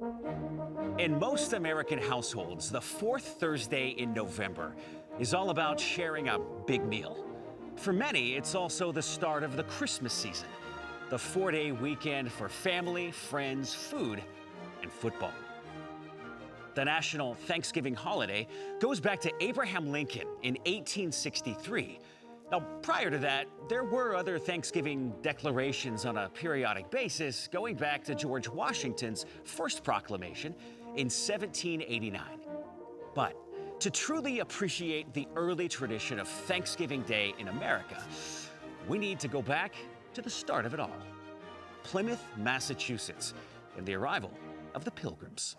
In most American households, the fourth Thursday in November is all about sharing a big meal. For many, it's also the start of the Christmas season, the four-day weekend for family, friends, food, and football. The national Thanksgiving holiday goes back to Abraham Lincoln in 1863. Now, prior to that, there were other Thanksgiving declarations on a periodic basis going back to George Washington's first proclamation in 1789. But to truly appreciate the early tradition of Thanksgiving Day in America, we need to go back to the start of it all, Plymouth, Massachusetts, and the arrival of the Pilgrims.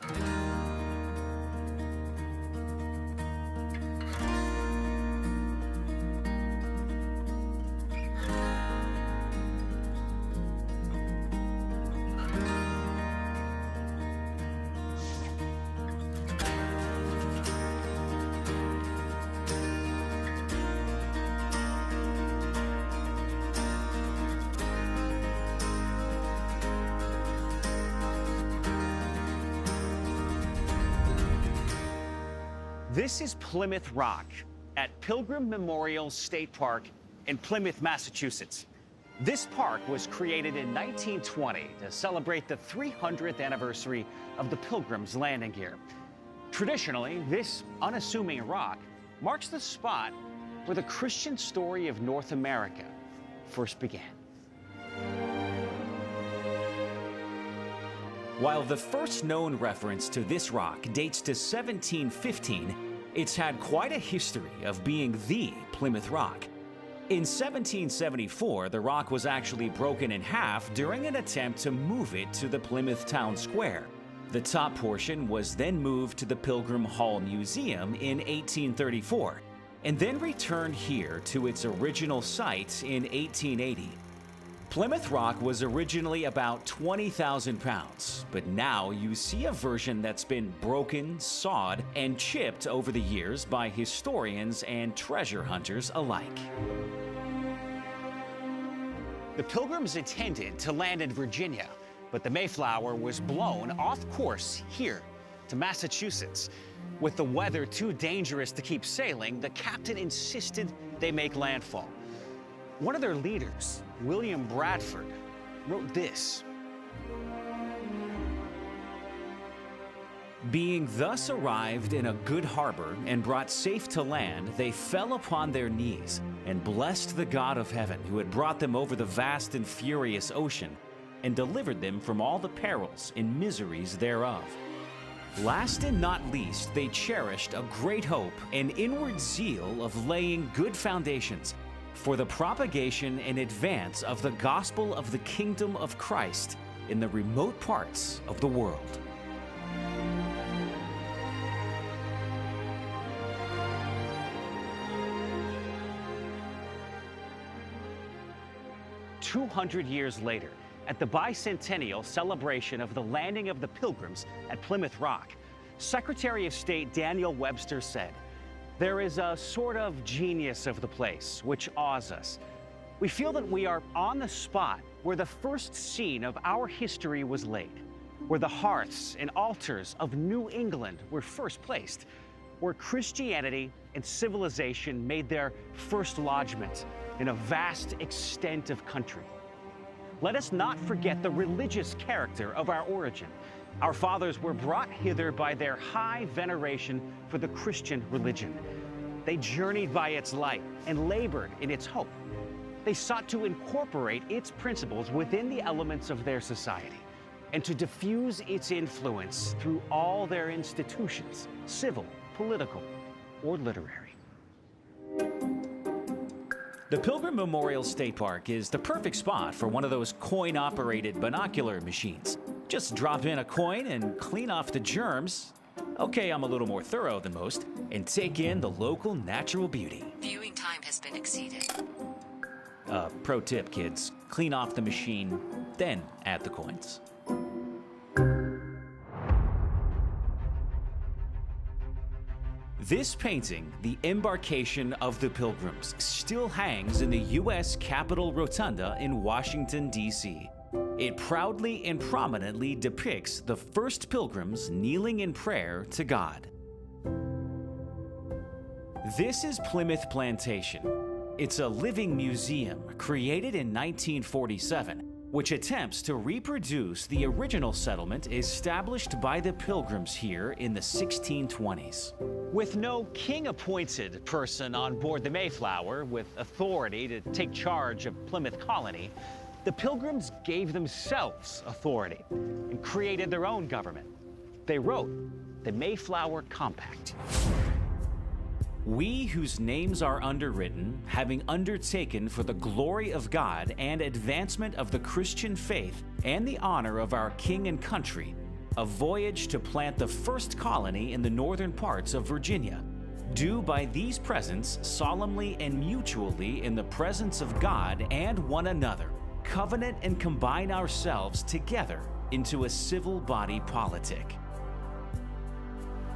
This is Plymouth Rock at Pilgrim Memorial State Park in Plymouth, Massachusetts. This park was created in 1920 to celebrate the 300th anniversary of the Pilgrims landing here. Traditionally, this unassuming rock marks the spot where the Christian story of North America first began. While the first known reference to this rock dates to 1715, it's had quite a history of being the Plymouth Rock. In 1774, the rock was actually broken in half during an attempt to move it to the Plymouth Town Square. The top portion was then moved to the Pilgrim Hall Museum in 1834, and then returned here to its original site in 1880. Plymouth Rock was originally about 20,000 pounds, but now you see a version that's been broken, sawed, and chipped over the years by historians and treasure hunters alike. The Pilgrims intended to land in Virginia, but the Mayflower was blown off course here to Massachusetts. With the weather too dangerous to keep sailing, the captain insisted they make landfall. One of their leaders, William Bradford, wrote this: "Being thus arrived in a good harbor and brought safe to land, they fell upon their knees and blessed the God of heaven, who had brought them over the vast and furious ocean and delivered them from all the perils and miseries thereof. Last and not least, they cherished a great hope and inward zeal of laying good foundations for the propagation and advance of the gospel of the kingdom of Christ in the remote parts of the world." "200 years later, at the bicentennial celebration of the landing of the Pilgrims at Plymouth Rock, Secretary of State Daniel Webster said, 'There is a sort of genius of the place which awes us. We feel that we are on the spot where the first scene of our history was laid, where the hearths and altars of New England were first placed, where Christianity and civilization made their first lodgment in a vast extent of country. Let us not forget the religious character of our origin. Our fathers were brought hither by their high veneration for the Christian religion. They journeyed by its light and labored in its hope. They sought to incorporate its principles within the elements of their society and to diffuse its influence through all their institutions, civil, political, or literary." The Pilgrim Memorial State Park is the perfect spot for one of those coin-operated binocular machines. Just drop in a coin and clean off the germs. Okay, I'm a little more thorough than most, and take in the local natural beauty. Viewing time has been exceeded. Pro tip, kids. Clean off the machine, then add the coins. This painting, The Embarkation of the Pilgrims, still hangs in the U.S. Capitol Rotunda in Washington, D.C. It proudly and prominently depicts the first pilgrims kneeling in prayer to God. This is Plymouth Plantation. It's a living museum created in 1947, which attempts to reproduce the original settlement established by the Pilgrims here in the 1620s. With no king-appointed person on board the Mayflower with authority to take charge of Plymouth Colony, the Pilgrims gave themselves authority and created their own government. They wrote the Mayflower Compact. We whose names are underwritten, having undertaken for the glory of God and advancement of the Christian faith and the honor of our king and country, a voyage to plant the first colony in the northern parts of Virginia, do by these presents solemnly and mutually in the presence of God and one another, covenant and combine ourselves together into a civil body politic.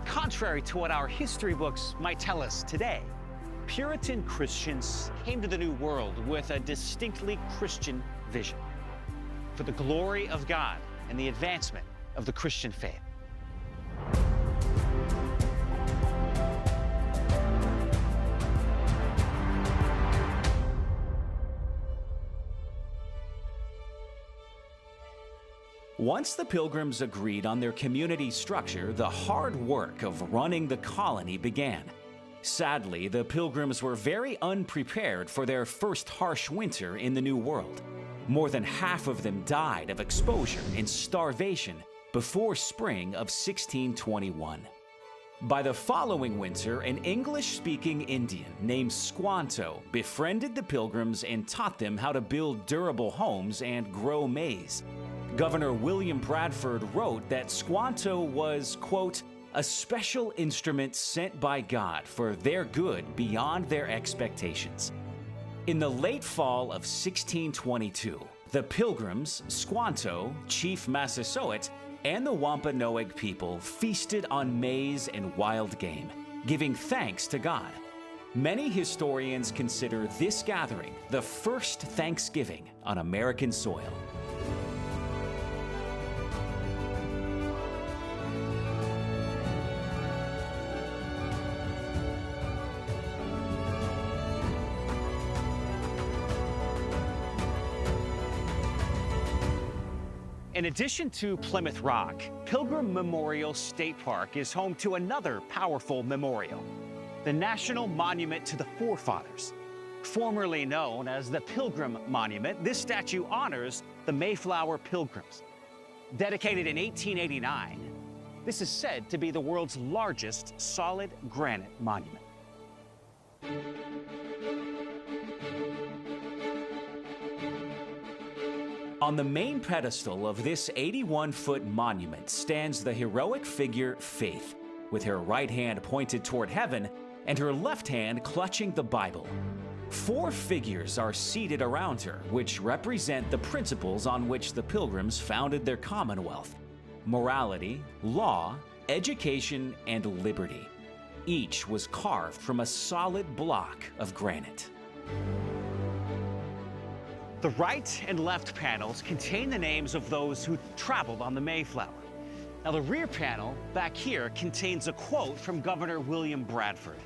Contrary to what our history books might tell us today, Puritan Christians came to the New World with a distinctly Christian vision for the glory of God and the advancement of the Christian faith. Once the Pilgrims agreed on their community structure, the hard work of running the colony began. Sadly, the Pilgrims were very unprepared for their first harsh winter in the New World. More than half of them died of exposure and starvation before spring of 1621. By the following winter, an English-speaking Indian named Squanto befriended the Pilgrims and taught them how to build durable homes and grow maize. Governor William Bradford wrote that Squanto was, quote, a special instrument sent by God for their good beyond their expectations. In the late fall of 1622, the Pilgrims, Squanto, Chief Massasoit, and the Wampanoag people feasted on maize and wild game, giving thanks to God. Many historians consider this gathering the first Thanksgiving on American soil. In addition to Plymouth Rock, Pilgrim Memorial State Park is home to another powerful memorial, the National Monument to the Forefathers. Formerly known as the Pilgrim Monument, this statue honors the Mayflower Pilgrims. Dedicated in 1889, this is said to be the world's largest solid granite monument. On the main pedestal of this 81-foot monument stands the heroic figure Faith, with her right hand pointed toward heaven and her left hand clutching the Bible. 4 figures are seated around her, which represent the principles on which the Pilgrims founded their commonwealth: morality, law, education, and liberty. Each was carved from a solid block of granite. The right and left panels contain the names of those who traveled on the Mayflower. Now, the rear panel back here contains a quote from Governor William Bradford.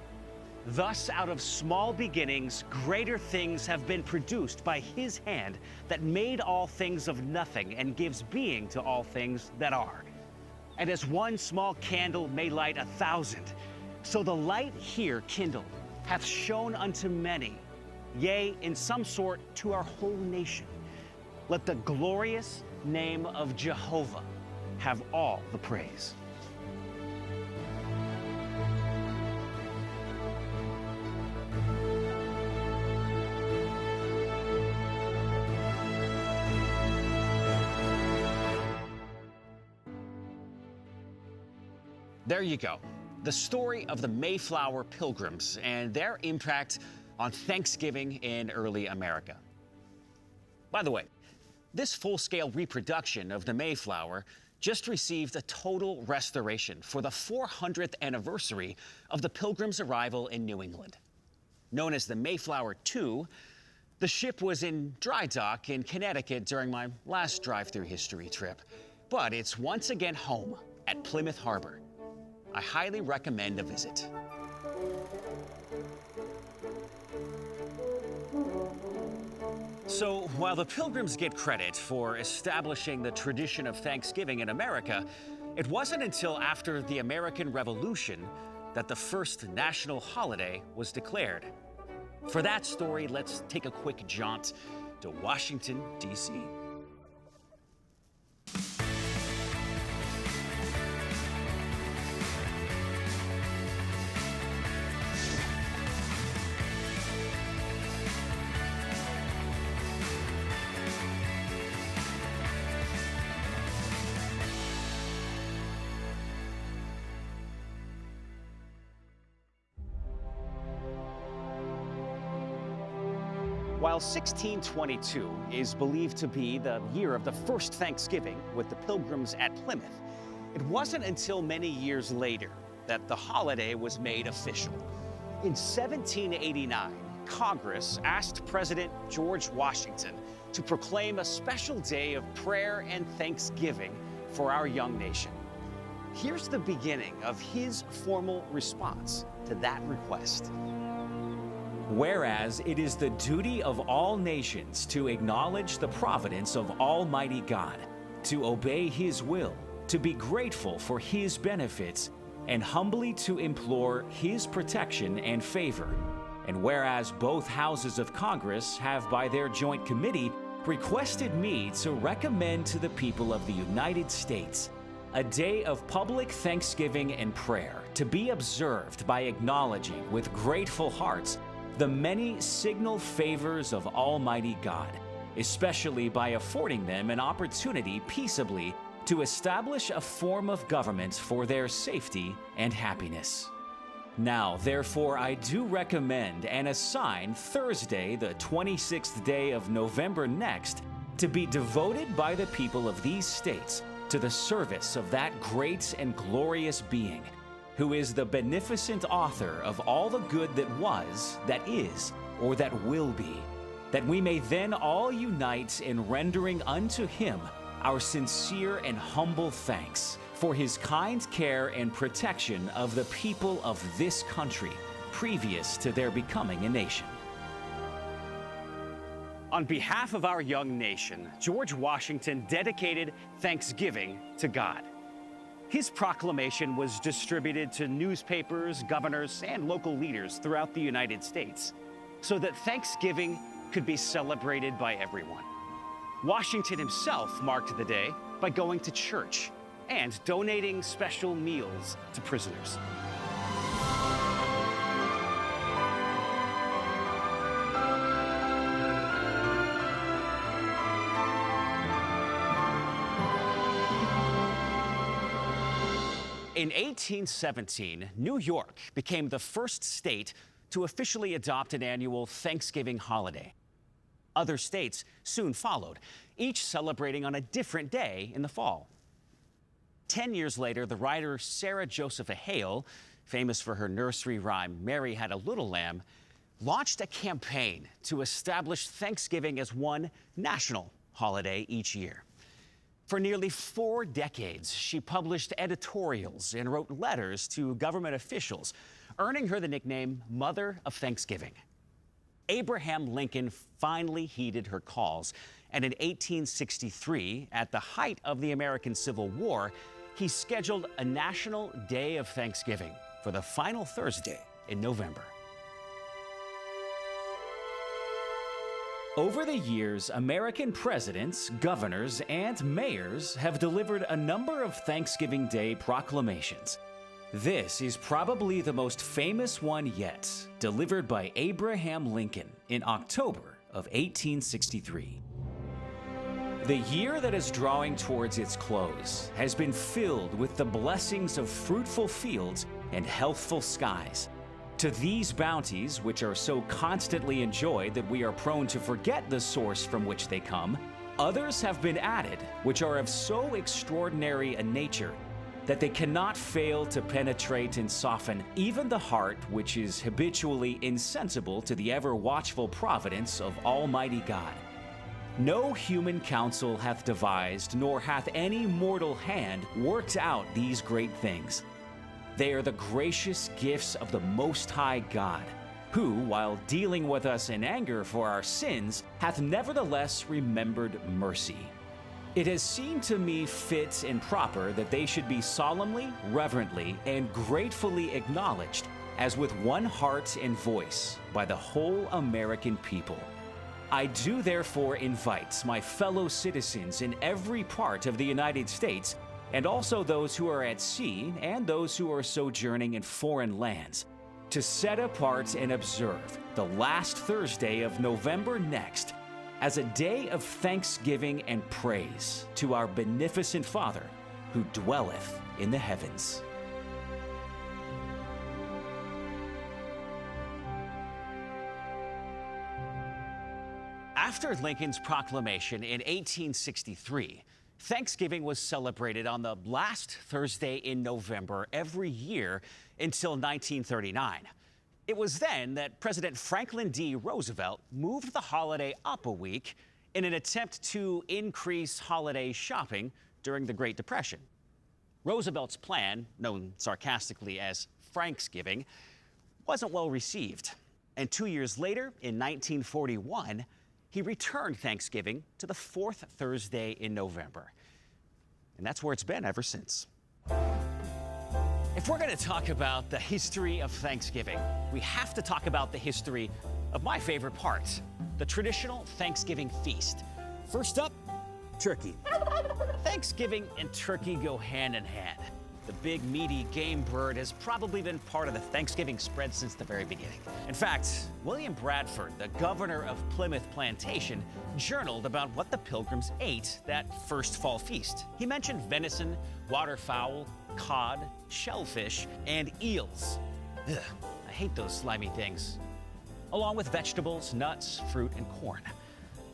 Thus, out of small beginnings, greater things have been produced by his hand that made all things of nothing and gives being to all things that are. And as one small candle may light 1,000, so the light here kindled hath shone unto many, yea, in some sort to our whole nation. Let the glorious name of Jehovah have all the praise. There you go. The story of the Mayflower Pilgrims and their impact on Thanksgiving in early America. By the way, this full-scale reproduction of the Mayflower just received a total restoration for the 400th anniversary of the Pilgrims' arrival in New England. Known as the Mayflower II, The ship was in dry dock in Connecticut during my last Drive Thru History trip, but it's once again home at Plymouth Harbor. I highly recommend a visit. So, while the Pilgrims get credit for establishing the tradition of Thanksgiving in America, it wasn't until after the American Revolution that the first national holiday was declared. For that story, let's take a quick jaunt to Washington, D.C. While 1622 is believed to be the year of the first Thanksgiving with the Pilgrims at Plymouth, it wasn't until many years later that the holiday was made official. In 1789, Congress asked President George Washington to proclaim a special day of prayer and thanksgiving for our young nation. Here's the beginning of his formal response to that request. Whereas it is the duty of all nations to acknowledge the providence of Almighty God, to obey His will, to be grateful for His benefits, and humbly to implore His protection and favor. And whereas both houses of Congress have by their joint committee requested me to recommend to the people of the United States a day of public thanksgiving and prayer to be observed by acknowledging with grateful hearts the many signal favors of Almighty God, especially by affording them an opportunity peaceably to establish a form of government for their safety and happiness. Now, therefore, I do recommend and assign Thursday, the 26th day of November next, to be devoted by the people of these states to the service of that great and glorious being, who is the beneficent author of all the good that was, that is, or that will be, that we may then all unite in rendering unto Him our sincere and humble thanks for His kind care and protection of the people of this country, previous to their becoming a nation. On behalf of our young nation, George Washington dedicated Thanksgiving to God. His proclamation was distributed to newspapers, governors, and local leaders throughout the United States so that Thanksgiving could be celebrated by everyone. Washington himself marked the day by going to church and donating special meals to prisoners. In 1817, New York became the first state to officially adopt an annual Thanksgiving holiday. Other states soon followed, each celebrating on a different day in the fall. 10 years later, the writer Sarah Josepha Hale, famous for her nursery rhyme, Mary Had a Little Lamb, launched a campaign to establish Thanksgiving as one national holiday each year. For nearly 4 decades, she published editorials and wrote letters to government officials, earning her the nickname Mother of Thanksgiving. Abraham Lincoln finally heeded her calls, and in 1863, at the height of the American Civil War, he scheduled a National Day of Thanksgiving for the final Thursday in November. Over the years, American presidents, governors, and mayors have delivered a number of Thanksgiving Day proclamations. This is probably the most famous one yet, delivered by Abraham Lincoln in October of 1863. The year that is drawing towards its close has been filled with the blessings of fruitful fields and healthful skies. To these bounties, which are so constantly enjoyed that we are prone to forget the source from which they come, others have been added, which are of so extraordinary a nature that they cannot fail to penetrate and soften even the heart which is habitually insensible to the ever-watchful providence of Almighty God. No human counsel hath devised, nor hath any mortal hand worked out these great things. They are the gracious gifts of the Most High God, who, while dealing with us in anger for our sins, hath nevertheless remembered mercy. It has seemed to me fit and proper that they should be solemnly, reverently, and gratefully acknowledged, as with one heart and voice, by the whole American people. I do therefore invite my fellow citizens in every part of the United States, and also those who are at sea and those who are sojourning in foreign lands, to set apart and observe the last Thursday of November next as a day of thanksgiving and praise to our beneficent Father who dwelleth in the heavens. After Lincoln's proclamation in 1863, Thanksgiving was celebrated on the last Thursday in November every year until 1939. It was then that President Franklin D. Roosevelt moved the holiday up a week in an attempt to increase holiday shopping during the Great Depression. Roosevelt's plan, known sarcastically as Franksgiving, wasn't well received. And 2 years later, in 1941, he returned Thanksgiving to the fourth Thursday in November. And that's where it's been ever since. If we're going to talk about the history of Thanksgiving, we have to talk about the history of my favorite part, the traditional Thanksgiving feast. First up, turkey. Thanksgiving and turkey go hand in hand. The big, meaty game bird has probably been part of the Thanksgiving spread since the very beginning. In fact, William Bradford, the governor of Plymouth Plantation, journaled about what the Pilgrims ate that first fall feast. He mentioned venison, waterfowl, cod, shellfish, and eels. Ugh, I hate those slimy things. Along with vegetables, nuts, fruit, and corn.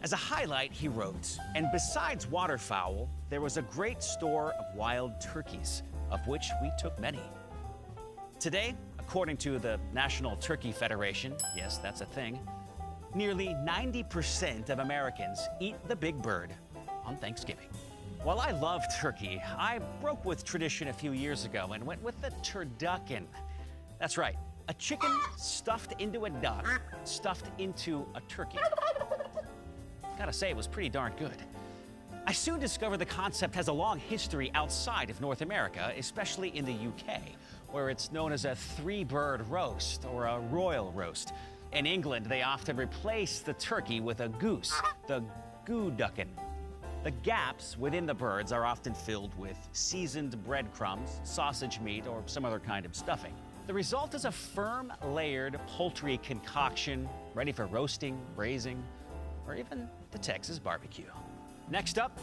As a highlight, he wrote, and besides waterfowl, there was a great store of wild turkeys, of which we took many. Today, according to the National Turkey Federation, yes, that's a thing, nearly 90% of Americans eat the big bird on Thanksgiving. While I love turkey, I broke with tradition a few years ago and went with the turducken. That's right, a chicken stuffed into a duck, stuffed into a turkey. Gotta say, it was pretty darn good. I soon discovered the concept has a long history outside of North America, especially in the UK, where it's known as a three-bird roast or a royal roast. In England, they often replace the turkey with a goose, the gooducken. The gaps within the birds are often filled with seasoned breadcrumbs, sausage meat, or some other kind of stuffing. The result is a firm, layered poultry concoction ready for roasting, braising, or even the Texas barbecue. Next up,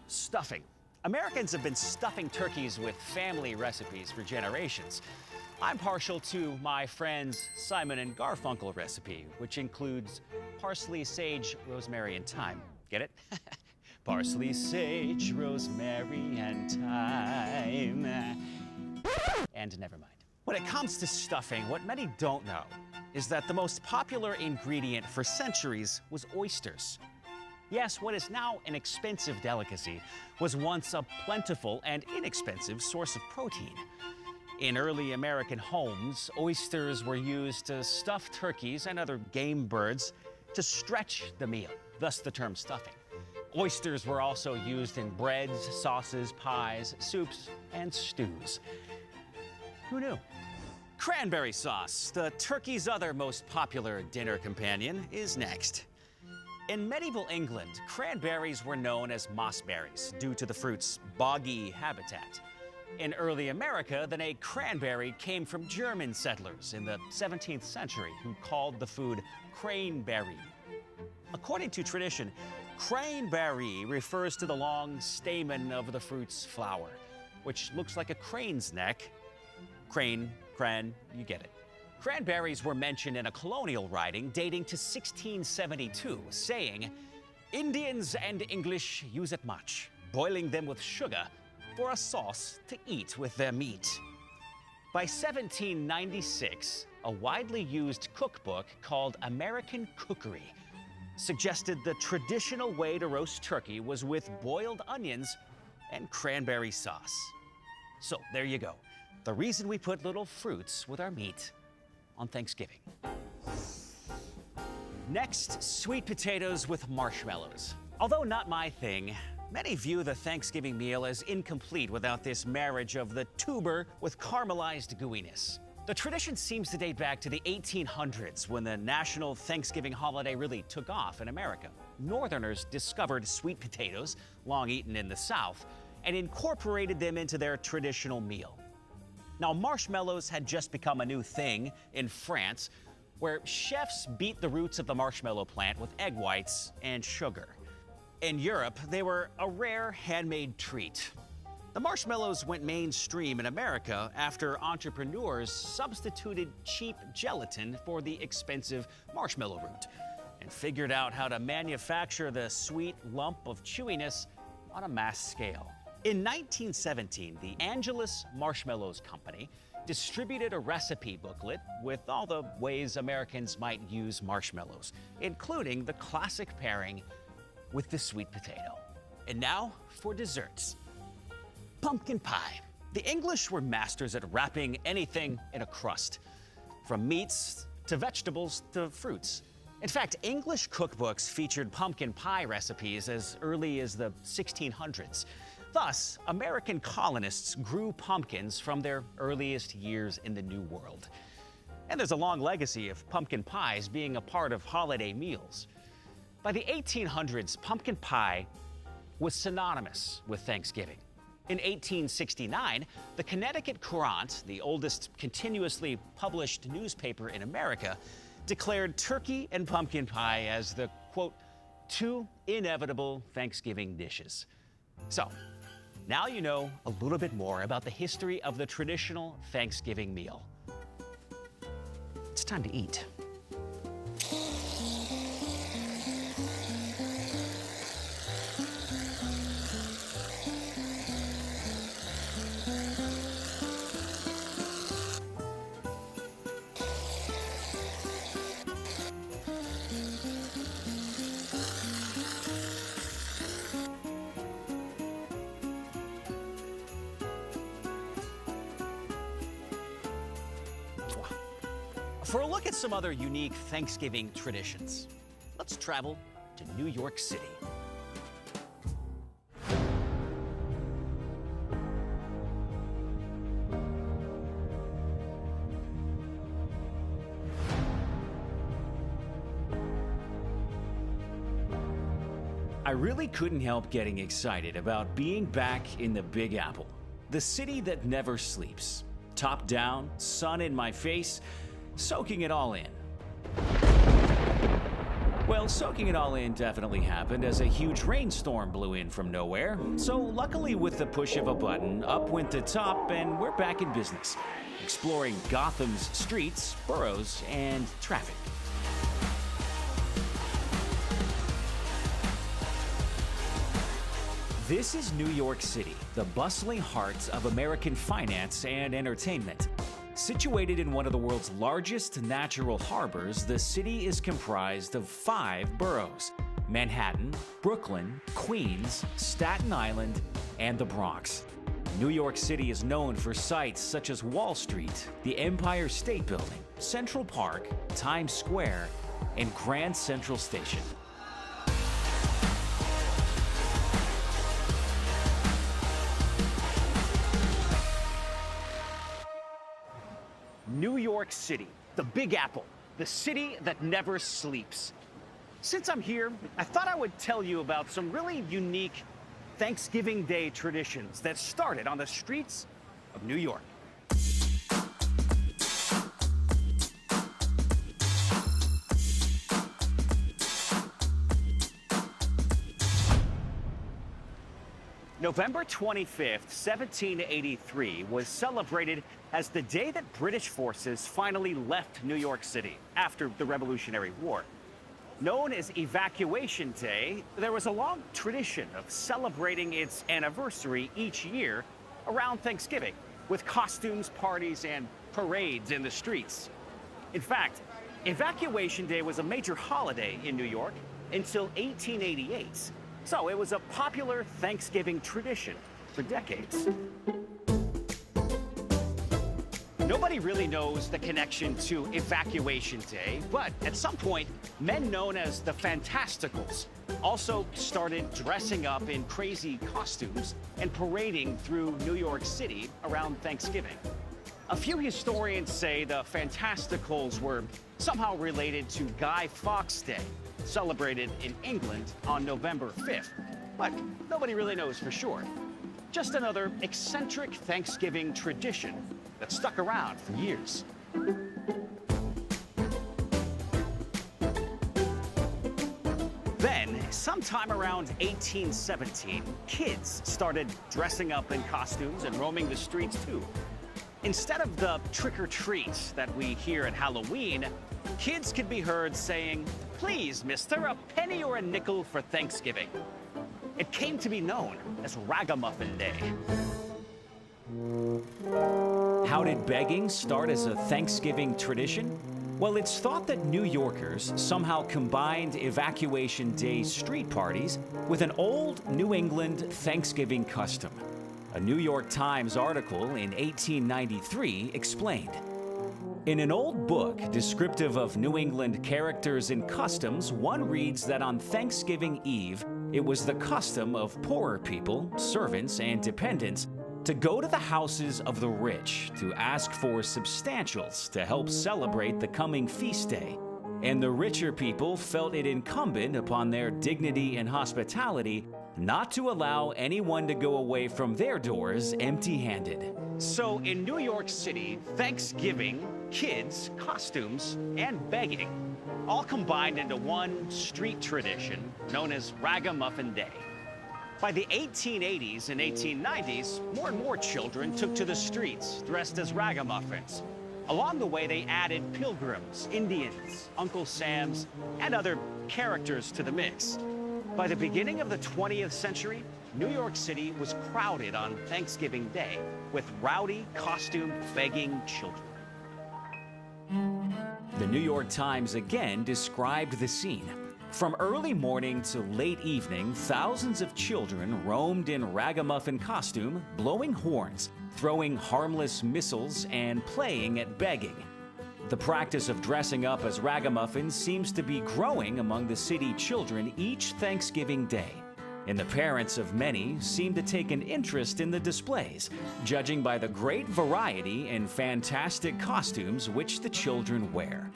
stuffing. Americans have been stuffing turkeys with family recipes for generations. I'm partial to my friend's Simon and Garfunkel recipe, which includes parsley, sage, rosemary, and thyme. Get it? Parsley, sage, rosemary, and thyme. And never mind. When it comes to stuffing, what many don't know is that the most popular ingredient for centuries was oysters. Yes, what is now an expensive delicacy was once a plentiful and inexpensive source of protein. In early American homes, oysters were used to stuff turkeys and other game birds to stretch the meal, thus the term stuffing. Oysters were also used in breads, sauces, pies, soups, and stews. Who knew? Cranberry sauce, the turkey's other most popular dinner companion, is next. In medieval England, cranberries were known as mossberries due to the fruit's boggy habitat. In early America, the name cranberry came from German settlers in the 17th century who called the food craneberry. According to tradition, craneberry refers to the long stamen of the fruit's flower, which looks like a crane's neck. Crane, you get it. Cranberries were mentioned in a colonial writing dating to 1672, saying, "Indians and English use it much, boiling them with sugar for a sauce to eat with their meat. By 1796, a widely used cookbook called American Cookery suggested the traditional way to roast turkey was with boiled onions and cranberry sauce. So there you go. The reason we put little fruits with our meat on Thanksgiving. Next, sweet potatoes with marshmallows. Although not my thing, many view the Thanksgiving meal as incomplete without this marriage of the tuber with caramelized gooiness. The tradition seems to date back to the 1800s when the national Thanksgiving holiday really took off in America. Northerners discovered sweet potatoes, long eaten in the South, and incorporated them into their traditional meal. Now, marshmallows had just become a new thing in France, where chefs beat the roots of the marshmallow plant with egg whites and sugar. In Europe, they were a rare handmade treat. The marshmallows went mainstream in America after entrepreneurs substituted cheap gelatin for the expensive marshmallow root and figured out how to manufacture the sweet lump of chewiness on a mass scale. In 1917, the Angelus Marshmallows Company distributed a recipe booklet with all the ways Americans might use marshmallows, including the classic pairing with the sweet potato. And now for desserts. Pumpkin pie. The English were masters at wrapping anything in a crust, from meats to vegetables to fruits. In fact, English cookbooks featured pumpkin pie recipes as early as the 1600s. Thus, American colonists grew pumpkins from their earliest years in the New World. And there's a long legacy of pumpkin pies being a part of holiday meals. By the 1800s, pumpkin pie was synonymous with Thanksgiving. In 1869, the Connecticut Courant, the oldest continuously published newspaper in America, declared turkey and pumpkin pie as the, quote, two inevitable Thanksgiving dishes. So, now you know a little bit more about the history of the traditional Thanksgiving meal. It's time to eat. For a look at some other unique Thanksgiving traditions, let's travel to New York City. I really couldn't help getting excited about being back in the Big Apple, the city that never sleeps. Top down, sun in my face, soaking it all in. Well, soaking it all in definitely happened as a huge rainstorm blew in from nowhere. So luckily, with the push of a button, up went the top and we're back in business, exploring Gotham's streets, boroughs, and traffic. This is New York City, the bustling heart of American finance and entertainment. Situated in one of the world's largest natural harbors, the city is comprised of 5 boroughs: Manhattan, Brooklyn, Queens, Staten Island, and the Bronx. New York City is known for sites such as Wall Street, the Empire State Building, Central Park, Times Square, and Grand Central Station. New York City, the Big Apple, the city that never sleeps. Since I'm here, I thought I would tell you about some really unique Thanksgiving Day traditions that started on the streets of New York. November 25th, 1783 was celebrated as the day that British forces finally left New York City after the Revolutionary War. Known as Evacuation Day, there was a long tradition of celebrating its anniversary each year around Thanksgiving, with costumes, parties, and parades in the streets. In fact, Evacuation Day was a major holiday in New York until 1888, so it was a popular Thanksgiving tradition for decades. Nobody really knows the connection to Evacuation Day, but at some point, men known as the Fantasticals also started dressing up in crazy costumes and parading through New York City around Thanksgiving. A few historians say the Fantasticals were somehow related to Guy Fawkes Day, celebrated in England on November 5th, but nobody really knows for sure. Just another eccentric Thanksgiving tradition that stuck around for years. Then, sometime around 1817, kids started dressing up in costumes and roaming the streets too. Instead of the trick-or-treat that we hear at Halloween, kids could be heard saying, "Please, mister, a penny or a nickel for Thanksgiving." It came to be known as Ragamuffin Day. How did begging start as a Thanksgiving tradition? Well, it's thought that New Yorkers somehow combined Evacuation Day street parties with an old New England Thanksgiving custom. A New York Times article in 1893 explained. In an old book descriptive of New England characters and customs, one reads that on Thanksgiving Eve, it was the custom of poorer people, servants, and dependents to go to the houses of the rich to ask for substantials to help celebrate the coming feast day. And the richer people felt it incumbent upon their dignity and hospitality not to allow anyone to go away from their doors empty-handed. So in New York City, Thanksgiving, kids, costumes, and begging all combined into one street tradition known as Ragamuffin Day. By the 1880s and 1890s, more and more children took to the streets dressed as ragamuffins. Along the way, they added pilgrims, Indians, Uncle Sams, and other characters to the mix. By the beginning of the 20th century, New York City was crowded on Thanksgiving Day with rowdy, costumed, begging children. The New York Times again described the scene. From early morning to late evening, thousands of children roamed in ragamuffin costume, blowing horns, throwing harmless missiles, and playing at begging. The practice of dressing up as ragamuffins seems to be growing among the city children each Thanksgiving Day, and the parents of many seem to take an interest in the displays, judging by the great variety and fantastic costumes which the children wear.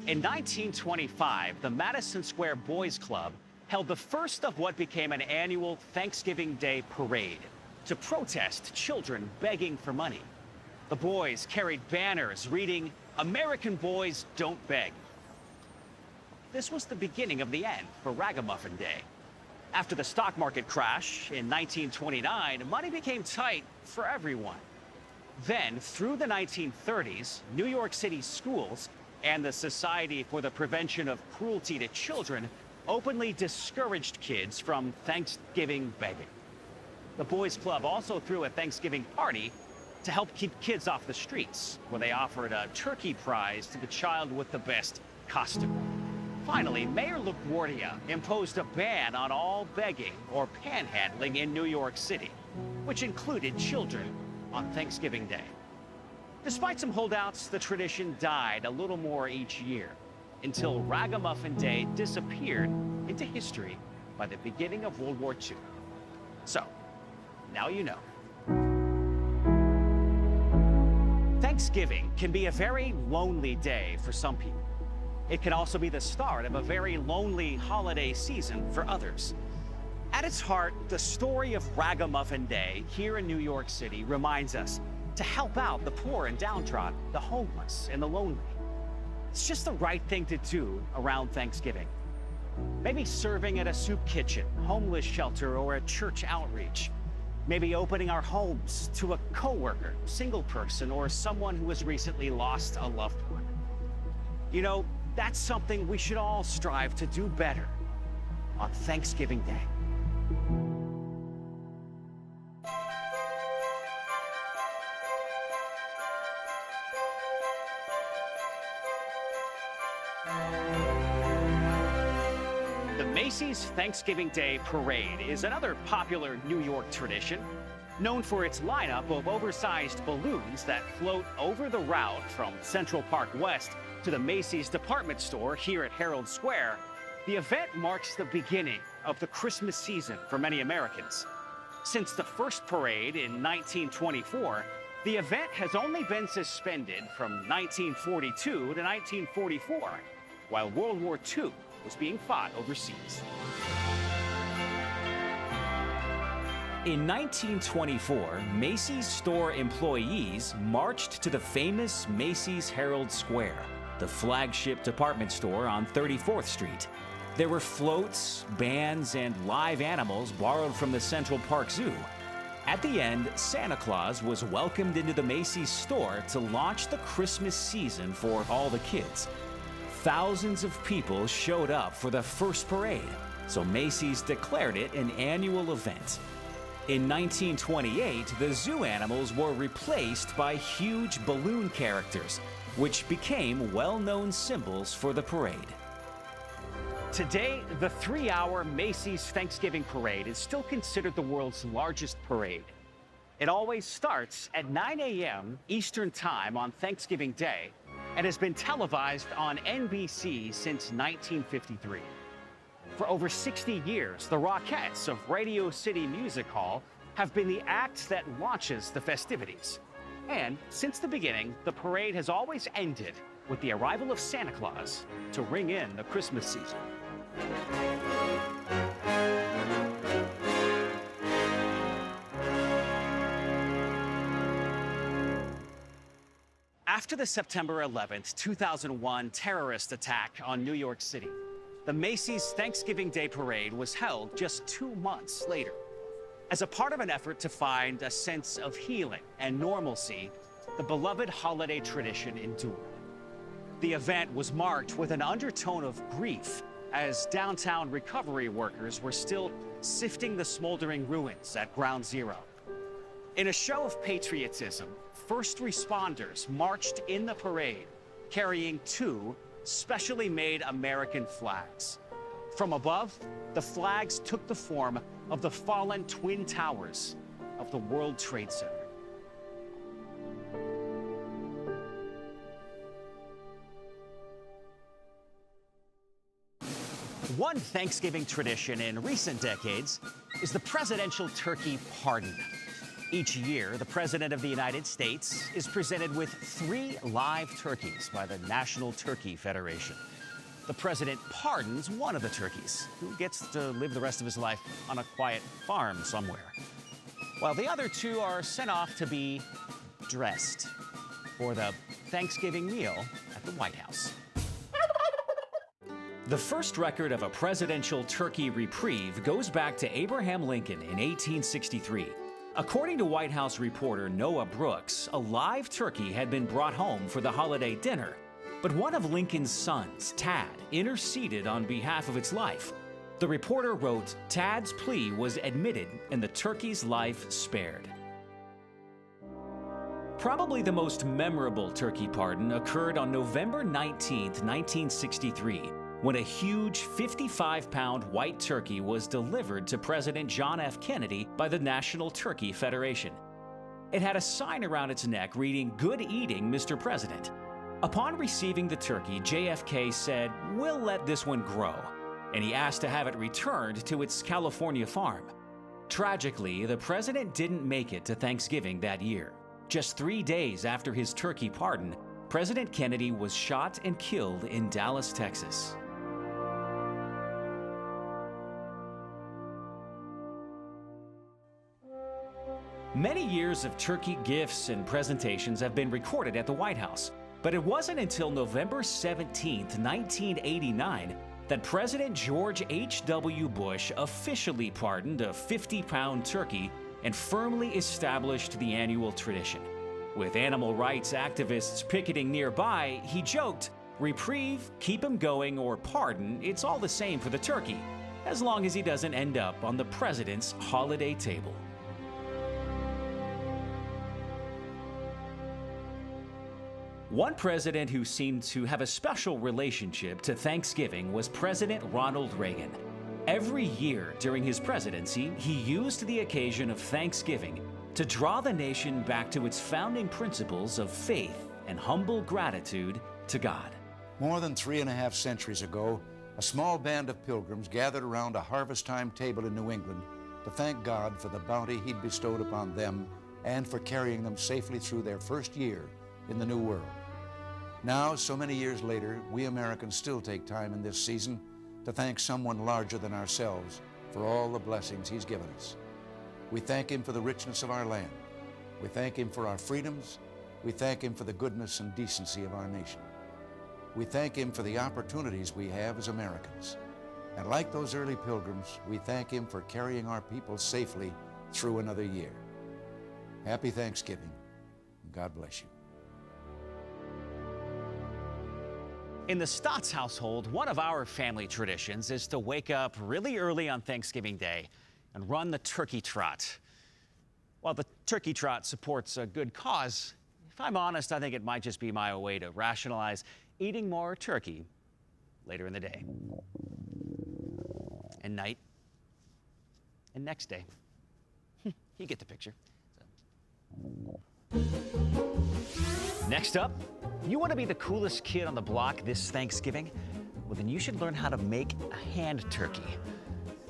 In 1925, the Madison Square Boys Club held the first of what became an annual Thanksgiving Day parade to protest children begging for money. The boys carried banners reading, "American boys don't beg." This was the beginning of the end for Ragamuffin Day. After the stock market crash in 1929, money became tight for everyone. Then, through the 1930s, New York City schools and the Society for the Prevention of Cruelty to Children openly discouraged kids from Thanksgiving begging. The Boys Club also threw a Thanksgiving party to help keep kids off the streets, where they offered a turkey prize to the child with the best costume. Finally, Mayor LaGuardia imposed a ban on all begging or panhandling in New York City, which included children on Thanksgiving Day. Despite some holdouts, the tradition died a little more each year, until Ragamuffin Day disappeared into history by the beginning of World War II. So, now you know. Thanksgiving can be a very lonely day for some people. It can also be the start of a very lonely holiday season for others. At its heart, the story of Ragamuffin Day here in New York City reminds us to help out the poor and downtrodden, the homeless and the lonely. It's just the right thing to do around Thanksgiving. Maybe serving at a soup kitchen, homeless shelter, or a church outreach. Maybe opening our homes to a coworker, single person, or someone who has recently lost a loved one. You know, That's something we should all strive to do better on Thanksgiving Day. The Macy's Thanksgiving Day Parade is another popular New York tradition, known for its lineup of oversized balloons that float over the route from Central Park West to the Macy's department store here at Herald Square. The event marks the beginning of the Christmas season for many Americans. Since the first parade in 1924, the event has only been suspended from 1942 to 1944, while World War II was being fought overseas. In 1924, Macy's store employees marched to the famous Macy's Herald Square, the flagship department store on 34th Street. There were floats, bands, and live animals borrowed from the Central Park Zoo. At the end, Santa Claus was welcomed into the Macy's store to launch the Christmas season for all the kids. Thousands of people showed up for the first parade, so Macy's declared it an annual event. In 1928, the zoo animals were replaced by huge balloon characters, which became well-known symbols for the parade. Today, the 3-hour Macy's Thanksgiving Parade is still considered the world's largest parade. It always starts at 9 a.m. Eastern Time on Thanksgiving Day and has been televised on NBC since 1953. For over 60 years, the Rockettes of Radio City Music Hall have been the act that launches the festivities. And since the beginning, the parade has always ended with the arrival of Santa Claus to ring in the Christmas season. After the September 11th, 2001 terrorist attack on New York City, the Macy's Thanksgiving Day Parade was held just 2 months later. As a part of an effort to find a sense of healing and normalcy, the beloved holiday tradition endured. The event was marked with an undertone of grief as downtown recovery workers were still sifting the smoldering ruins at Ground Zero. In a show of patriotism, first responders marched in the parade, carrying 2 specially made American flags. From above, the flags took the form of the fallen Twin Towers of the World Trade Center. One Thanksgiving tradition in recent decades is the presidential turkey pardon. Each year, the President of the United States is presented with 3 live turkeys by the National Turkey Federation. The President pardons one of the turkeys, who gets to live the rest of his life on a quiet farm somewhere, while the other 2 are sent off to be dressed for the Thanksgiving meal at the White House. The first record of a presidential turkey reprieve goes back to Abraham Lincoln in 1863. According to White House reporter Noah Brooks, a live turkey had been brought home for the holiday dinner, but one of Lincoln's sons, Tad, interceded on behalf of its life. The reporter wrote, "Tad's plea was admitted and the turkey's life spared." Probably the most memorable turkey pardon occurred on November 19, 1963, when a huge 55-pound white turkey was delivered to President John F. Kennedy by the National Turkey Federation. It had a sign around its neck reading, "Good eating, Mr. President." Upon receiving the turkey, JFK said, "We'll let this one grow," and he asked to have it returned to its California farm. Tragically, the president didn't make it to Thanksgiving that year. Just 3 days after his turkey pardon, President Kennedy was shot and killed in Dallas, Texas. Many years of turkey gifts and presentations have been recorded at the White House, but it wasn't until November 17, 1989, that President George H.W. Bush officially pardoned a 50-pound turkey and firmly established the annual tradition. With animal rights activists picketing nearby, he joked, Reprieve, keep him going, or pardon, it's all the same for the turkey, as long as he doesn't end up on the president's holiday table. One president who seemed to have a special relationship to Thanksgiving was President Ronald Reagan. Every year during his presidency, he used the occasion of Thanksgiving to draw the nation back to its founding principles of faith and humble gratitude to God. More than 3.5 centuries ago, a small band of pilgrims gathered around a harvest time table in New England to thank God for the bounty He'd bestowed upon them and for carrying them safely through their first year in the New World. Now, so many years later, we Americans still take time in this season to thank someone larger than ourselves for all the blessings He's given us. We thank Him for the richness of our land. We thank Him for our freedoms. We thank Him for the goodness and decency of our nation. We thank Him for the opportunities we have as Americans. And like those early pilgrims, we thank Him for carrying our people safely through another year. Happy Thanksgiving, and God bless you. In the Stotts household, one of our family traditions is to wake up really early on Thanksgiving Day and run the turkey trot. While the turkey trot supports a good cause, if I'm honest, I think it might just be my way to rationalize eating more turkey later in the day, and night, and next day. You get the picture. Next up, you want to be the coolest kid on the block this Thanksgiving? Well, then you should learn how to make a hand turkey.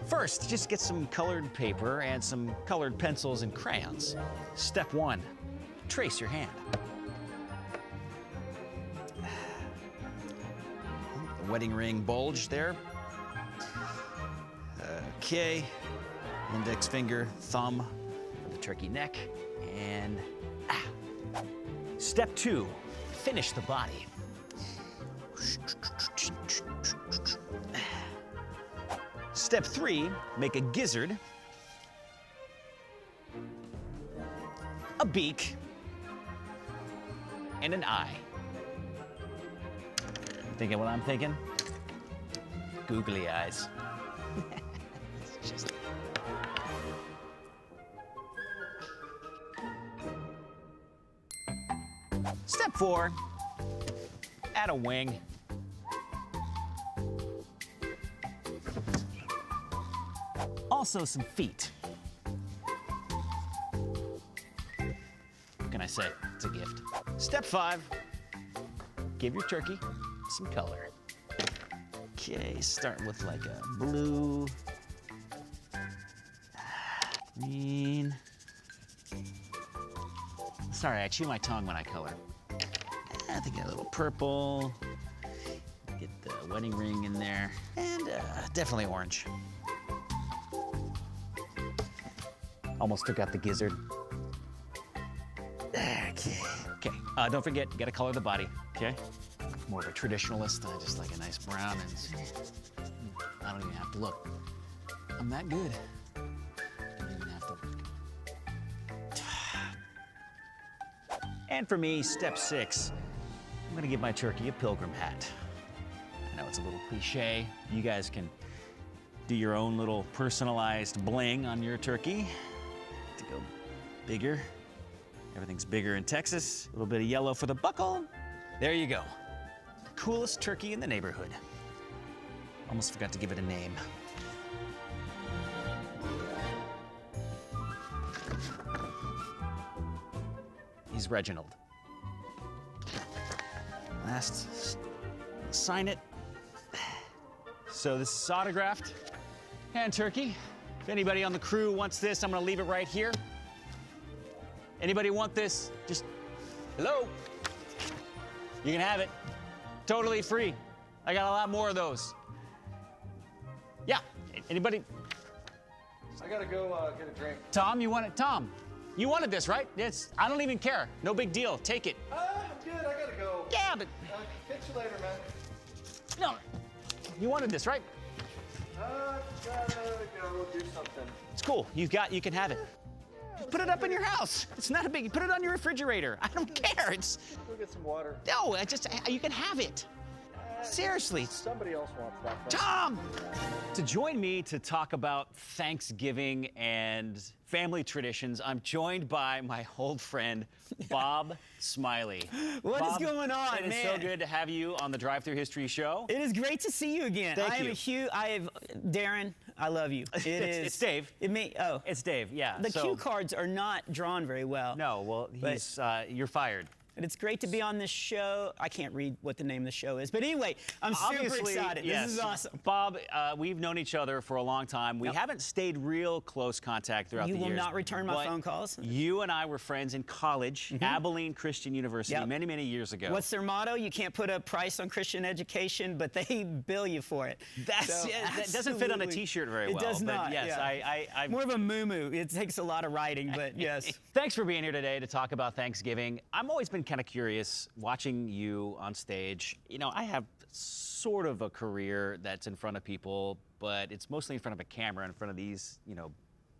First, just get some colored paper and some colored pencils and crayons. Step 1, trace your hand. The wedding ring bulge there. Okay, index finger, thumb, the turkey neck, and Step 2, finish the body. Step 3, make a gizzard, a beak, and an eye. Thinking what I'm thinking? Googly eyes. It's just... Step 4, add a wing. Also some feet. What can I say? It's a gift. Step 5, give your turkey some color. Okay, starting with like a blue, green. Sorry, I chew my tongue when I color. I think a little purple. Get the wedding ring in there. And definitely orange. Almost took out the gizzard. Okay. Okay, don't forget, you gotta color the body, okay? More of a traditionalist. I just like a nice brown, and I don't even have to look. I'm that good. Don't even have to look. And for me, step 6, I'm gonna give my turkey a pilgrim hat. I know it's a little cliche. You guys can do your own little personalized bling on your turkey to go bigger. Everything's bigger in Texas. A little bit of yellow for the buckle. There you go. The coolest turkey in the neighborhood. Almost forgot to give it a name. He's Reginald. Last, sign it. So this is autographed hand turkey. If anybody on the crew wants this, I'm gonna leave it right here. Anybody want this? Just, hello? You can have it. Totally free. I got a lot more of those. Yeah, anybody? I gotta go get a drink. Tom, you want it? Tom, you wanted this, right? I don't even care. No big deal. Take it. I'm good. I gotta go. Yeah, but Catch you later, man. no, you wanted this, right? Gotta go do something. It's cool. You can have it. Put it up in your house. It's not a big. Put it on your refrigerator. I don't care. It's Go get some water. no. You can have it. Seriously. Somebody else wants that. First. Tom! To join me to talk about Thanksgiving and family traditions, I'm joined by my old friend, Bob Smiley. What is going on, It is so good to have you on the Drive Thru History show. It is great to see you again. Thank you. Darren, I love you. It's Dave. It's Dave, yeah. The cue cards are not drawn very well. No, well, you're fired. But it's great to be on this show. I can't read what the name of the show is. But anyway, I'm super excited. Yes. This is awesome. Bob, we've known each other for a long time. We haven't stayed real close contact throughout the years. You will not return my phone calls? You and I were friends in college, Abilene Christian University, many, many years ago. What's their motto? You can't put a price on Christian education, but they bill you for it. That doesn't fit on a T-shirt very well. It does not. But yes, I'm more of a moo-moo. It takes a lot of writing, but yes. Thanks for being here today to talk about Thanksgiving. I've always been kind of curious watching you on stage. You know, I have sort of a career that's in front of people, but it's mostly in front of a camera, in front of these,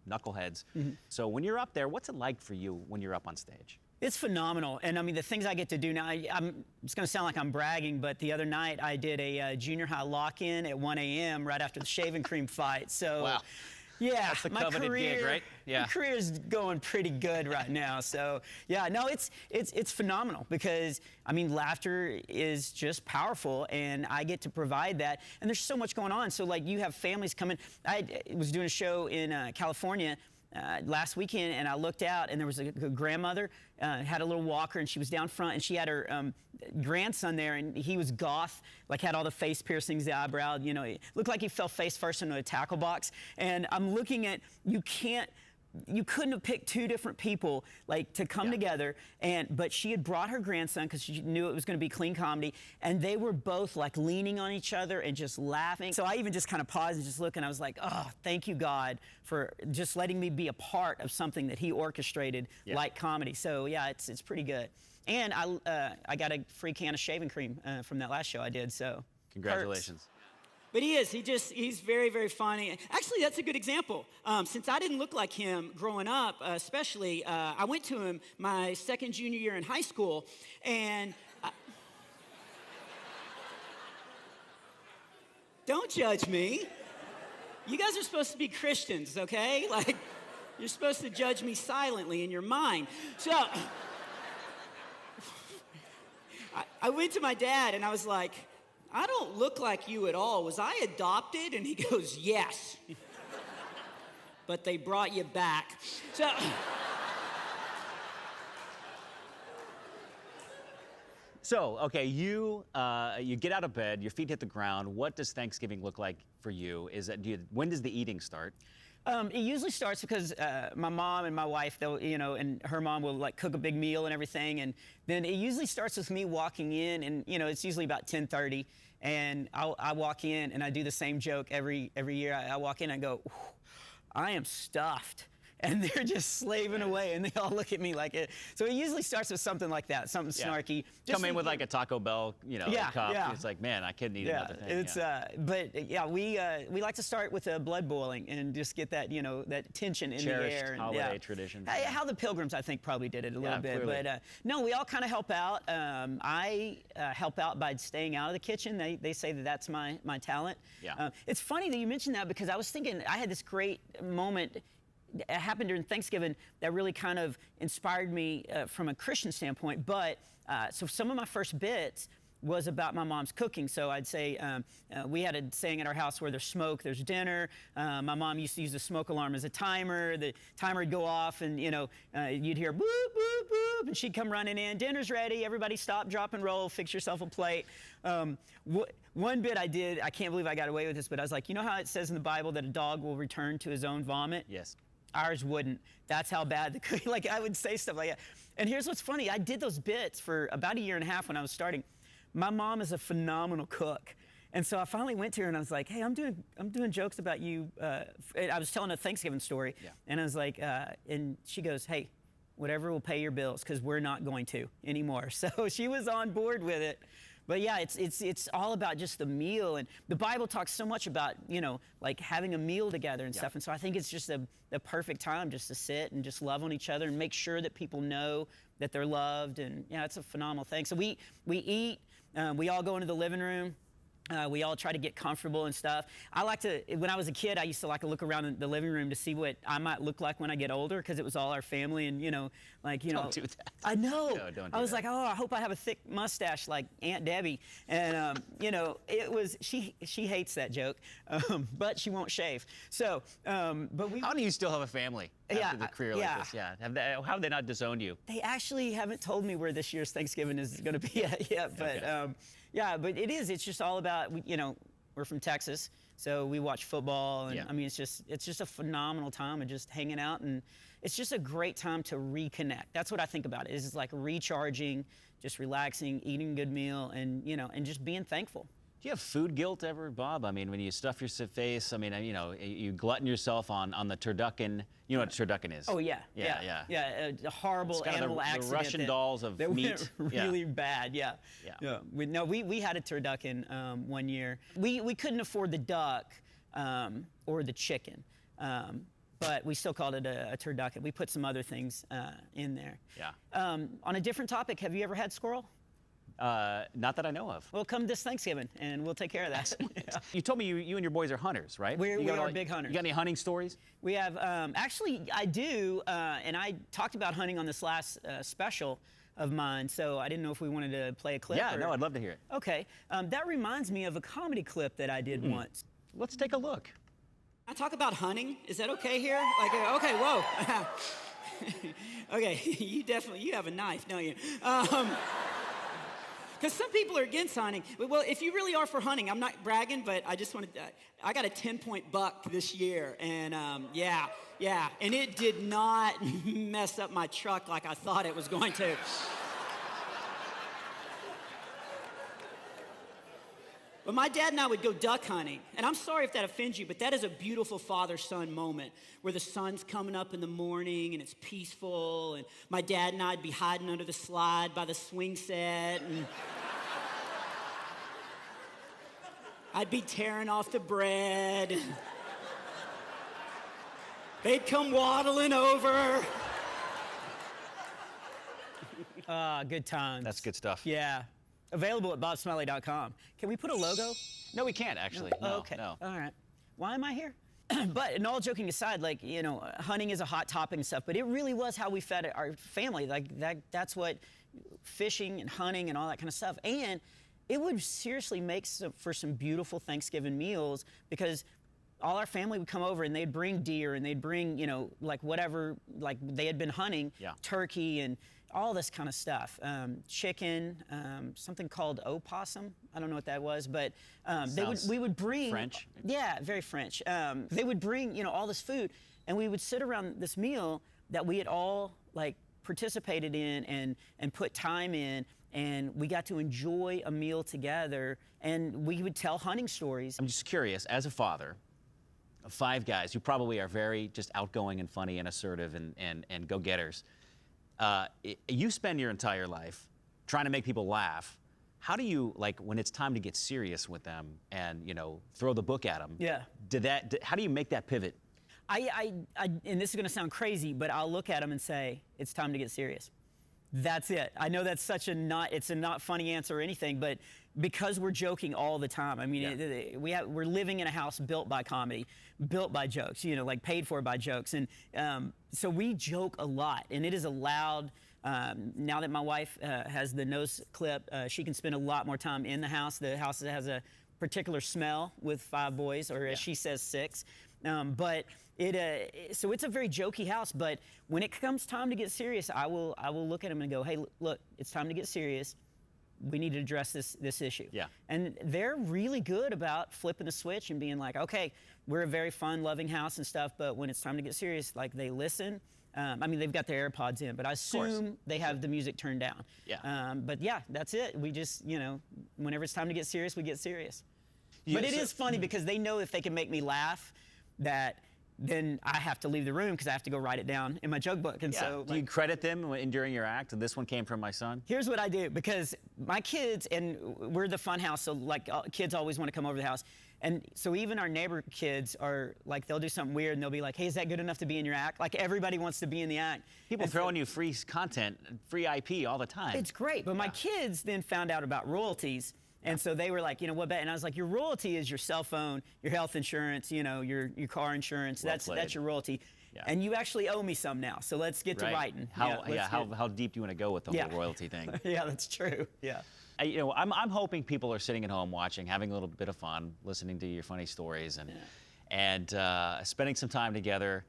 knuckleheads. So when you're up there, what's it like for you when you're up on stage? It's phenomenal. And I mean, the things I get to do now, it's going to sound like I'm bragging, but the other night I did a junior high lock-in at 1 a.m. right after the shaving cream fight. So. Wow. Yeah, that's the coveted gig, right? Yeah. My career is going pretty good right now. So yeah, no, it's phenomenal because I mean, laughter is just powerful, and I get to provide that. And there's so much going on. So like, you have families coming. I was doing a show in California last weekend, and I looked out, and there was a grandmother had a little walker, and she was down front, and she had her grandson there, and he was goth, like had all the face piercings, the eyebrow, it looked like he fell face first into a tackle box. And I'm looking at, you couldn't have picked two different people like to come together, but she had brought her grandson because she knew it was going to be clean comedy, and they were both like leaning on each other and just laughing. So I even just kind of paused and just looked, and I was like, oh, thank you, God, for just letting me be a part of something that he orchestrated like comedy. So yeah, it's pretty good. And I got a free can of shaving cream from that last show I did. So congratulations. Perks. But he's very, very funny. Actually, that's a good example. Since I didn't look like him growing up, especially, I went to him my second junior year in high school, and don't judge me. You guys are supposed to be Christians, okay? Like, you're supposed to judge me silently in your mind. So I went to my dad, and I was like, I don't look like you at all. Was I adopted? And he goes, yes. But they brought you back. So, okay, you get out of bed, your feet hit the ground. What does Thanksgiving look like for you? When does the eating start? It usually starts because my mom and my wife, and her mom will like cook a big meal and everything, and then it usually starts with me walking in, and it's usually about 10:30, and I walk in and I do the same joke every year. I walk in and I go, I am stuffed. And they're just slaving away, and they all look at me like it. So it usually starts with something like that, something snarky. Come in with like a Taco Bell, cup. Yeah. It's like, man, I couldn't eat another thing. But yeah, we like to start with blood boiling and just get that, that tension in the air. And, holiday traditions. How the Pilgrims, I think, probably did it a little bit. Clearly. But no, we all kind of help out. I help out by staying out of the kitchen. They say that that's my talent. Yeah. It's funny that you mentioned that because I was thinking I had this great moment. It happened during Thanksgiving that really kind of inspired me from a Christian standpoint. But so some of my first bits was about my mom's cooking. So I'd say we had a saying at our house where there's smoke, there's dinner. My mom used to use the smoke alarm as a timer. The timer would go off, and you'd hear boop, boop, boop, and she'd come running in. Dinner's ready. Everybody stop, drop, and roll. Fix yourself a plate. One bit I did, I can't believe I got away with this, but I was like, you know how it says in the Bible that a dog will return to his own vomit? Yes. Ours wouldn't. That's how bad the cooking, like I would say stuff like that. And here's what's funny. I did those bits for about a year and a half when I was starting. My mom is a phenomenal cook. And so I finally went to her and I was like, hey, I'm doing jokes about you. I was telling a Thanksgiving story. Yeah. And I was like, and she goes, hey, whatever will pay your bills, because we're not going to anymore. So she was on board with it. But yeah, it's all about just the meal, and the Bible talks so much about, like having a meal together and stuff. And so I think it's just the perfect time just to sit and just love on each other and make sure that people know that they're loved. And yeah, it's a phenomenal thing. So we eat, we all go into the living room, We all try to get comfortable and stuff. When I was a kid, I used to like to look around in the living room to see what I might look like when I get older, because it was all our family, and Don't do that. I know. No, don't do I was that. like, oh, I hope I have a thick mustache like Aunt Debbie, and it was. She hates that joke, but she won't shave. So, but we. How do you still have a family after the career like this? Yeah. How have they not disowned you? They actually haven't told me where this year's Thanksgiving is going to be yet, but. Okay. Yeah, but it is. It's just all about, we're from Texas, so we watch football, and Yeah. I mean, it's just a phenomenal time of just hanging out, and it's just a great time to reconnect. That's what I think about it. Is like recharging, just relaxing, eating a good meal, and and just being thankful. Do you have food guilt ever, Bob? I mean, when you stuff your face, I mean, you glutton yourself on the turducken. You know what turducken is? Oh yeah, Yeah. A horrible It's kind of animal the accident. Russian dolls of that meat. Went really bad. Yeah. We had a turducken one year. We couldn't afford the duck or the chicken. But we still called it a turducken. We put some other things in there. Yeah. On a different topic, have you ever had squirrel? Not that I know of. Well, come this Thanksgiving, and we'll take care of that. Yeah. You told me you and your boys are hunters, right? We You got are big hunters. You got any hunting stories? We have, actually, I do, and I talked about hunting on this last special of mine, so I didn't know if we wanted to play a clip. Yeah, no, I'd love to hear it. Okay. That reminds me of a comedy clip that I did once. Let's take a look. I talk about hunting. Is that okay here? Like, okay, whoa. Okay, you have a knife, don't you? Because some people are against hunting. Well, if you really are for hunting, I'm not bragging, but I just wanted I got a 10-point buck this year, and yeah, and it did not mess up my truck like I thought it was going to. But my dad and I would go duck hunting, and I'm sorry if that offends you, but that is a beautiful father-son moment where the sun's coming up in the morning and it's peaceful, and my dad and I'd be hiding under the slide by the swing set, and I'd be tearing off the bread, and they'd come waddling over. Good times. That's good stuff. Yeah. Available at bobsmiley.com. Can we put a logo? No, we can't actually. No? No, Okay. no. All right. Why am I here? But, and all joking aside, like, hunting is a hot topic and stuff, but it really was how we fed our family. Like, that's what fishing and hunting and all that kind of stuff. And it would seriously make for some beautiful Thanksgiving meals, because all our family would come over and they'd bring deer, and they'd bring, like whatever, like they had been hunting, turkey and all this kind of stuff. Chicken, something called opossum. I don't know what that was, but we would bring. French? Yeah, very French. They would bring, all this food, and we would sit around this meal that we had all like participated in and put time in, and we got to enjoy a meal together, and we would tell hunting stories. I'm just curious, as a father of 5 guys who probably are very just outgoing and funny and assertive and go-getters, you spend your entire life trying to make people laugh. How do you, like, when it's time to get serious with them and, throw the book at them? Yeah. How do you make that pivot? And this is going to sound crazy, but I'll look at them and say, it's time to get serious. That's it. I know that's it's a not funny answer or anything, but because we're joking all the time. I mean, we're living in a house built by comedy, built by jokes, like paid for by jokes. And so we joke a lot, and it is allowed. Now that my wife has the nose clip, she can spend a lot more time in the house. The house has a particular smell with 5 boys, or as she says, 6. But so it's a very jokey house. But when it comes time to get serious, I will look at them and go, hey, look, it's time to get serious. We need to address this issue. Yeah. And they're really good about flipping the switch and being like, okay, we're a very fun, loving house and stuff, but when it's time to get serious, like, they listen. I mean, they've got their AirPods in, but I assume they have the music turned down. Yeah. But yeah, that's it. We just, whenever it's time to get serious, we get serious. But it is funny because they know if they can make me laugh, that then I have to leave the room because I have to go write it down in my joke book. And so, do you credit them during your act? This one came from my son. Here's what I do, because my kids, and we're the fun house, so like kids always want to come over to the house. And so even our neighbor kids are like, they'll do something weird and they'll be like, hey, is that good enough to be in your act? Like, everybody wants to be in the act. People throwing you free content, free IP all the time. It's great. But my kids then found out about royalties. And so they were like, you know, what? And I was like, your royalty is your cell phone, your health insurance, you know, your car insurance. Well That's played. your royalty. Yeah. And you actually owe me some now. So let's get to writing. How deep do you want to go with the whole royalty thing? Yeah, that's true. Yeah. You know, I'm hoping people are sitting at home watching, having a little bit of fun, listening to your funny stories, and spending some time together.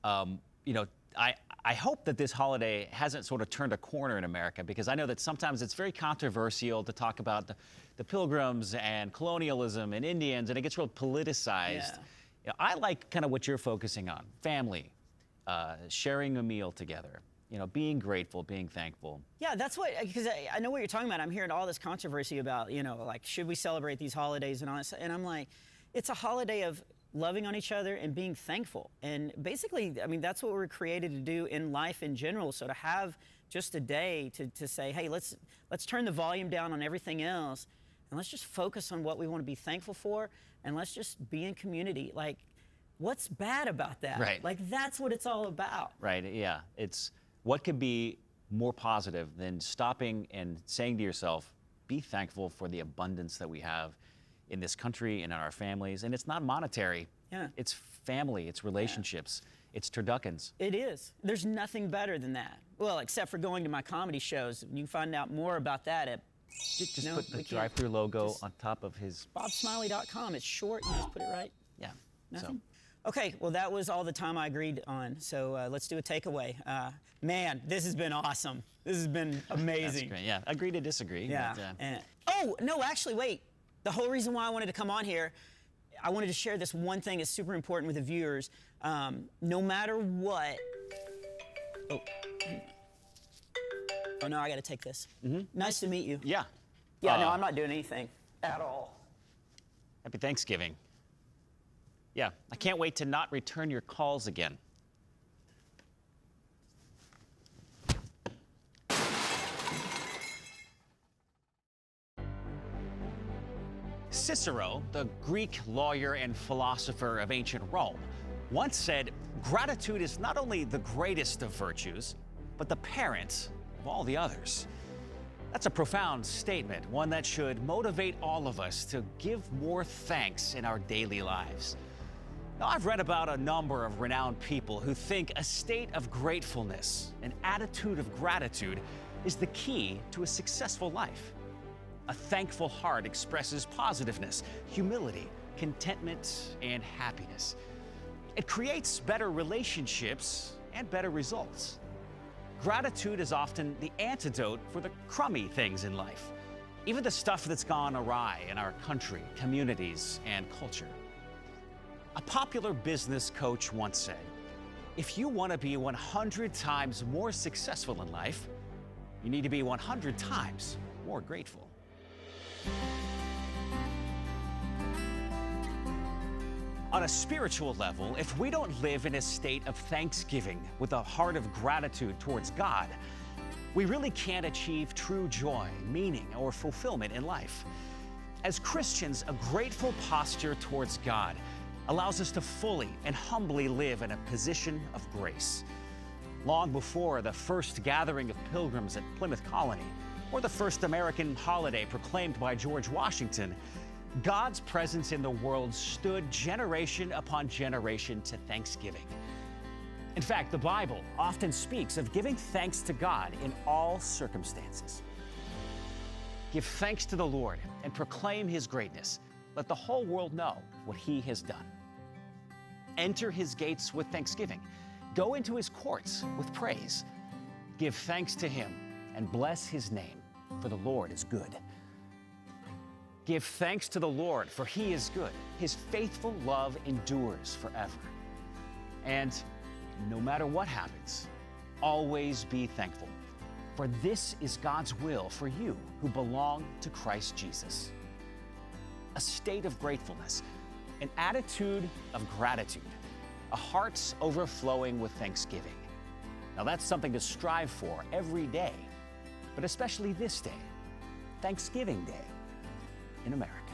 You know, I hope that this holiday hasn't sort of turned a corner in America, because I know that sometimes it's very controversial to talk about the Pilgrims and colonialism and Indians, and it gets real politicized. Yeah. You know, I like kind of what you're focusing on: family, sharing a meal together. You know, being grateful, being thankful. Yeah, that's what, because I know what you're talking about. I'm hearing all this controversy about, you know, like, should we celebrate these holidays and all this? And I'm like, it's a holiday of loving on each other and being thankful. And basically, I mean, that's what we're created to do in life in general. So to have just a day to say, hey, let's turn the volume down on everything else, and let's just focus on what we want to be thankful for, and let's just be in community. Like, what's bad about that? Right. Like, that's what it's all about. Right, yeah. It's what could be more positive than stopping and saying to yourself, be thankful for the abundance that we have in this country and in our families. And it's not monetary. Yeah. It's family, it's relationships, it's turduckens. It is. There's nothing better than that. Well, except for going to my comedy shows. You can find out more about that at Just put the Drive Thru logo on top of his... bobsmiley.com. It's short. You just put it right. Yeah. Nothing? Okay, well, that was all the time I agreed on. So let's do a takeaway. Man, this has been awesome. This has been amazing. That's great. Yeah, agree to disagree. Yeah. But, Oh, no, actually, wait. The whole reason why I wanted to come on here, I wanted to share this one thing that's super important with the viewers. No matter what... Oh, no, I got to take this. Nice to meet you. yeah. Yeah, no, I'm not doing anything at all. Happy Thanksgiving. Yeah, I can't wait to not return your calls again. Cicero, the Greek lawyer and philosopher of ancient Rome, once said, gratitude is not only the greatest of virtues, but the parent of all the others. That's a profound statement, one that should motivate all of us to give more thanks in our daily lives. Now, I've read about a number of renowned people who think a state of gratefulness, an attitude of gratitude, is the key to a successful life. A thankful heart expresses positiveness, humility, contentment, and happiness. It creates better relationships and better results. Gratitude is often the antidote for the crummy things in life, even the stuff that's gone awry in our country, communities, and culture. A popular business coach once said, if you want to be 100 times more successful in life, you need to be 100 times more grateful. On a spiritual level, if we don't live in a state of thanksgiving with a heart of gratitude towards God, we really can't achieve true joy, meaning, or fulfillment in life. As Christians, a grateful posture towards God allows us to fully and humbly live in a position of grace. Long before the first gathering of pilgrims at Plymouth Colony, or the first American holiday proclaimed by George Washington, God's presence in the world stood generation upon generation to thanksgiving. In fact, the Bible often speaks of giving thanks to God in all circumstances. Give thanks to the Lord and proclaim His greatness. Let the whole world know what He has done. Enter His gates with thanksgiving. Go into His courts with praise. Give thanks to Him and bless His name, for the Lord is good. Give thanks to the Lord, for He is good. His faithful love endures forever. And no matter what happens, always be thankful, for this is God's will for you who belong to Christ Jesus. A state of gratefulness, an attitude of gratitude, a heart overflowing with thanksgiving. Now that's something to strive for every day, but especially this day, Thanksgiving Day in America.